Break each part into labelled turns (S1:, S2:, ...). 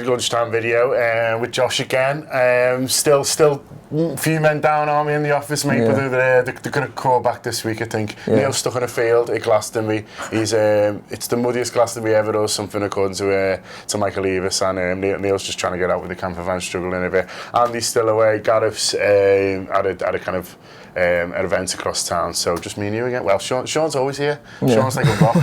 S1: lunchtime video with Josh again. Still a few men down on me in the office, mate, but they're going to call back this week, I think. Neil's stuck in a field at Glastonbury. He's it's the muddiest Glastonbury ever or something, according to Michael Eavis, and Neil's just trying to get out with the camper van, struggling a bit. Andy's still away. Gareth's at a kind of an event across town, so just me and you again. Well, Sean's always here. Sean's like a rock.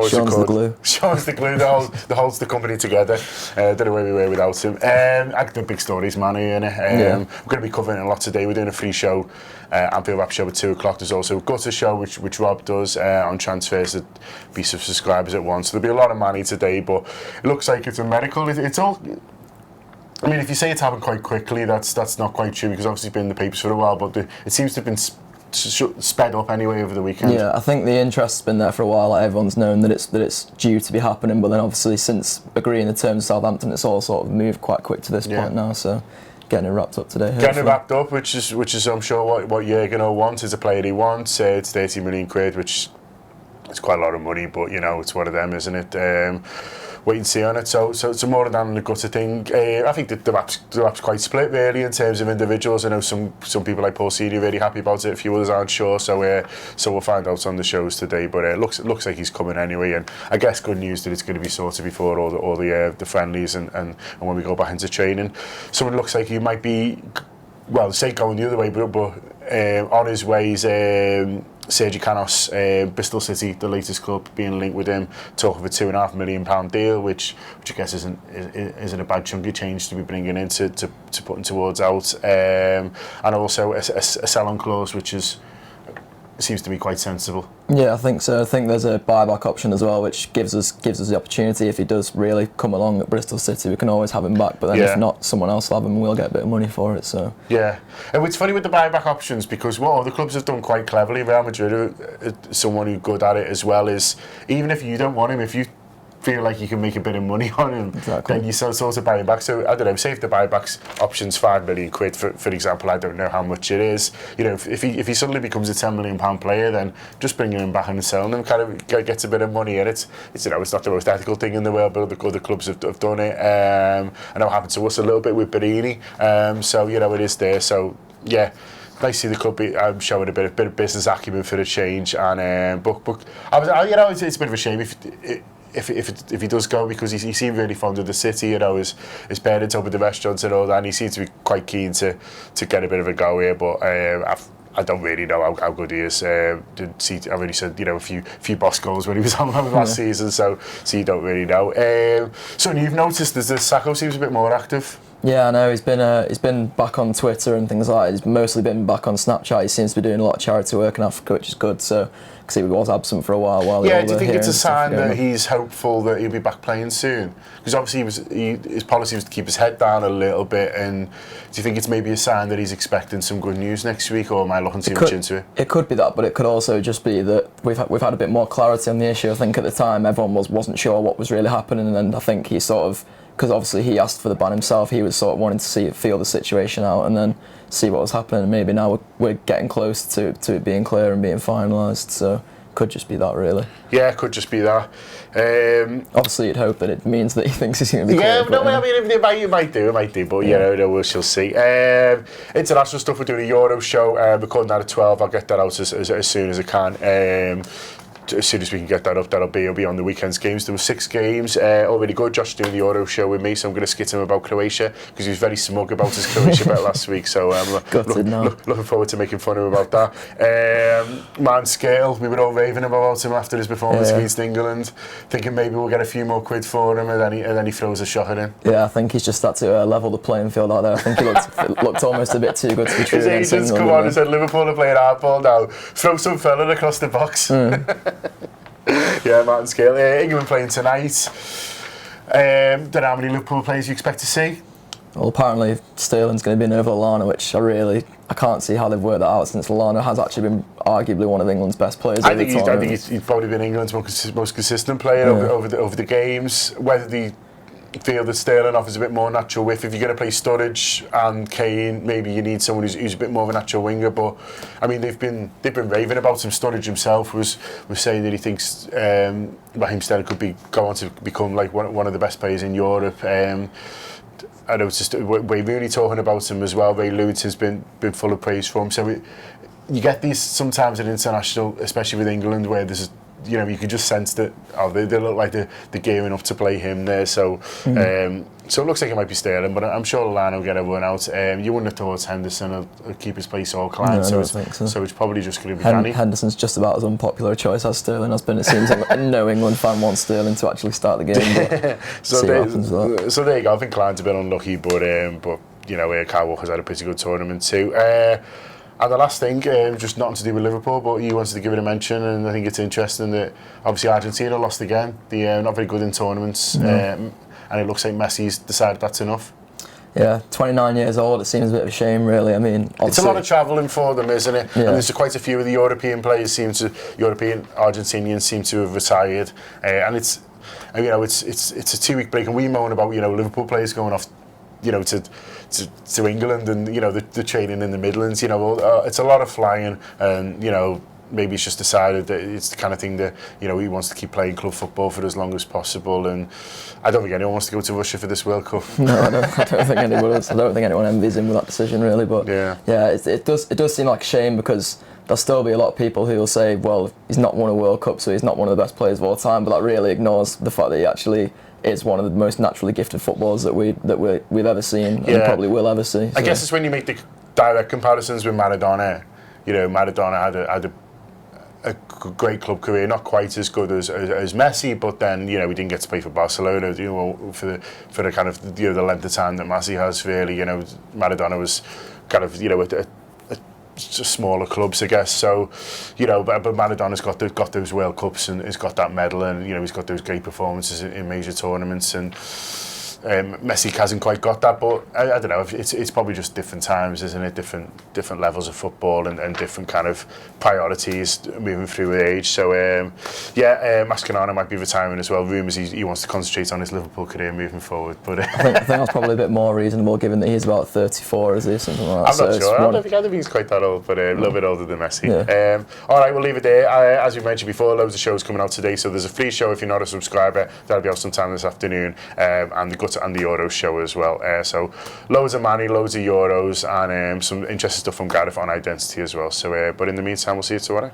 S2: Sean's the glue.
S1: Sean's the glue that holds the company together. Don't know where we were without him. The big stories, Mané, innit? We're going to be covering a lot today. We're doing a free show, Anfield Wrap show at 2 o'clock. There's also a gutter show, which Rob does on transfers that be subscribers at once. So there'll be a lot of Mané today, but it looks like it's a miracle. It's all... I mean, if you say it's happened quite quickly, that's not quite true, because obviously it's been in the papers for a while, but it seems to have been sped up anyway over the weekend.
S2: Yeah, I think the interest's been there for a while. Like, everyone's known that it's due to be happening, but then obviously since agreeing the terms with Southampton, it's all sort of moved quite quick to this point now. So getting it wrapped up today. Hopefully.
S1: Getting it wrapped up, which is I'm sure what Jurgen will want is a player he wants. It's 30 million quid, which is quite a lot of money, but it's one of them, isn't it? Wait and see on it. So it's more than the gutter thing. I think the map's quite split really in terms of individuals. I know some people like Paul Seedy are really happy about it. A few others aren't sure. So we'll find out on the shows today. But it looks like he's coming anyway. And I guess good news that it's going to be sorted before all the friendlies and when we go back into training. So it looks like he might be, well, say going the other way, but on his way is Sergio Canos, Bristol City, the latest club, being linked with him, talking of a £2.5 million deal, which I guess isn't a bad chunk of change to be bringing in to putting towards out, and also a sell-on clause, which seems to be quite sensible.
S2: Yeah, I think so. I think there's a buyback option as well, which gives us the opportunity, if he does really come along at Bristol City, we can always have him back, but then if not, someone else will have him and we'll get a bit of money for it. So
S1: yeah, and it's funny with the buyback options, because what other clubs have done quite cleverly, Real Madrid, someone who's good at it as well, is even if you don't want him, if you feel like you can make a bit of money on him, then you sort of buy him back. So I don't know, say if the buyback's option's £5 million quid, for example, I don't know how much it is. If he suddenly becomes a £10 million player, then just bringing him back and selling him kind of gets a bit of money in it. It's not the most ethical thing in the world, but other clubs have done it. I know it happened to us a little bit with Barini. So it is there. So yeah. Nice to see the club showing a bit of business acumen for a change, and but it's a bit of a shame if he does go, because he seemed really fond of the city. His parents opened the restaurants and all that, and he seemed to be quite keen to get a bit of a go here. But I don't really know how good he is. I've already said a few boss goals when he was on last season, so you don't really know. So you've noticed that Sacco seems a bit more active.
S2: Yeah, I know. He's been back on Twitter and things like that. He's mostly been back on Snapchat. He seems to be doing a lot of charity work in Africa, which is good. So, because he was absent for a while.
S1: Do you think it's a sign that he's hopeful that he'll be back playing soon? Because obviously his policy was to keep his head down a little bit. And do you think it's maybe a sign that he's expecting some good news next week, or am I looking too much into it?
S2: It could be that, but it could also just be that we've had a bit more clarity on the issue. I think at the time everyone wasn't sure what was really happening, and I think he sort of, because obviously he asked for the ban himself, he was sort of wanting to feel the situation out and then see what was happening. And maybe now we're getting close to it being clear and being finalised. So could just be that, really.
S1: Yeah, it could just be that.
S2: Obviously, you'd hope that it means that he thinks he's going to be clear.
S1: I mean, it might do, but we shall see. International stuff, we're doing a Euro show, recording that at 12. I'll get that out as soon as I can. As soon as we can get that up, it'll be on the weekend's games. There were 6 games already good. Josh doing the Euro show with me, so I'm going to skit him about Croatia, because he was very smug about his Croatia bet last week. So I'm looking forward to making fun of him about that. Man Scale, we were all raving about him after his performance against England, thinking maybe we'll get a few more quid for him, and then he throws a shocker in.
S2: Yeah, I think he's just had to level the playing field out there. I think he looked almost a bit too good to be true.
S1: His agents come on and said, Liverpool are playing hardball now, throw some fella across the box. Yeah, Martin Scale. England playing tonight. Don't know how many Liverpool players you expect to see.
S2: Well, apparently Sterling's going to be in over Lallana, which I can't see how they've worked that out, since Lallana has actually been arguably one of England's best players.
S1: I think he's probably been England's most consistent player over the games. Whether feel that Sterling offers a bit more natural width. If you're going to play Sturridge and Kane, maybe you need someone who's a bit more of a natural winger. But I mean, they've been raving about him. Sturridge himself was saying that he thinks Raheem Sterling could go on to become like one of the best players in Europe. I noticed Wayne Rooney talking about him as well. Ray Lewis has been full of praise for him. So you get these sometimes at international, especially with England, where there's you can just sense that they look like they're gearing up to play him there. So so it looks like it might be Sterling, but I'm sure Lallana will get everyone out. You wouldn't have thought Henderson will keep his place all climbed.
S2: No,
S1: so it's probably just going to be Danny.
S2: Henderson's just about as unpopular a choice as Sterling has been. It seems like no England fan wants Sterling to actually start the game. But
S1: so there you go. I think Klein's a bit unlucky, but Kyle Walker's had a pretty good tournament too. And the last thing, just nothing to do with Liverpool, but you wanted to give it a mention, and I think it's interesting that obviously Argentina lost again. They're not very good in tournaments, and it looks like Messi's decided that's enough.
S2: Yeah, 29 years old, it seems a bit of a shame, really. I mean,
S1: it's a lot of travelling for them, isn't it?
S2: Yeah.
S1: And there's quite a few of the European Argentinians seem to have retired, and it's a 2-week break, and we moan about Liverpool players going off to England and the training in the Midlands. It's a lot of flying, and maybe he's just decided that it's the kind of thing that he wants to keep playing club football for as long as possible. And I don't think anyone wants to go to Russia for this World Cup.
S2: No, I don't think anyone else. I don't think anyone envies him with that decision, really. But yeah, it does seem like a shame, because there'll still be a lot of people who will say, well, he's not won a World Cup, so he's not one of the best players of all time. But that really ignores the fact that he actually is one of the most naturally gifted footballers that we've ever seen, and probably will ever see. So.
S1: I guess it's when you make the direct comparisons with Maradona. Maradona had a great club career, not quite as good as Messi, but then he didn't get to play for Barcelona for the kind of the length of time that Messi has. Really, Maradona was kind of just smaller clubs, I guess. So, but Maradona's got those World Cups, and he's got that medal, and he's got those great performances in major tournaments, and Messi hasn't quite got that. But I don't know. It's probably just different times, isn't it? Different levels of football and different kind of priorities moving through with age. So Mascherano might be retiring as well. Rumours he wants to concentrate on his Liverpool career moving forward. But I think
S2: that's probably a bit more reasonable, given that he's about 34, is he, something like that?
S1: I'm not sure. I don't think he's quite that old, but a little bit older than Messi. Yeah. All right, we'll leave it there. As we mentioned before, loads of shows coming out today. So there's a free show if you're not a subscriber. That'll be out sometime this afternoon, and the Guts and the Euros show as well. So loads of Mané, loads of Euros, and some interesting stuff from Gareth on identity as well. So, but in the meantime, we'll see you tomorrow.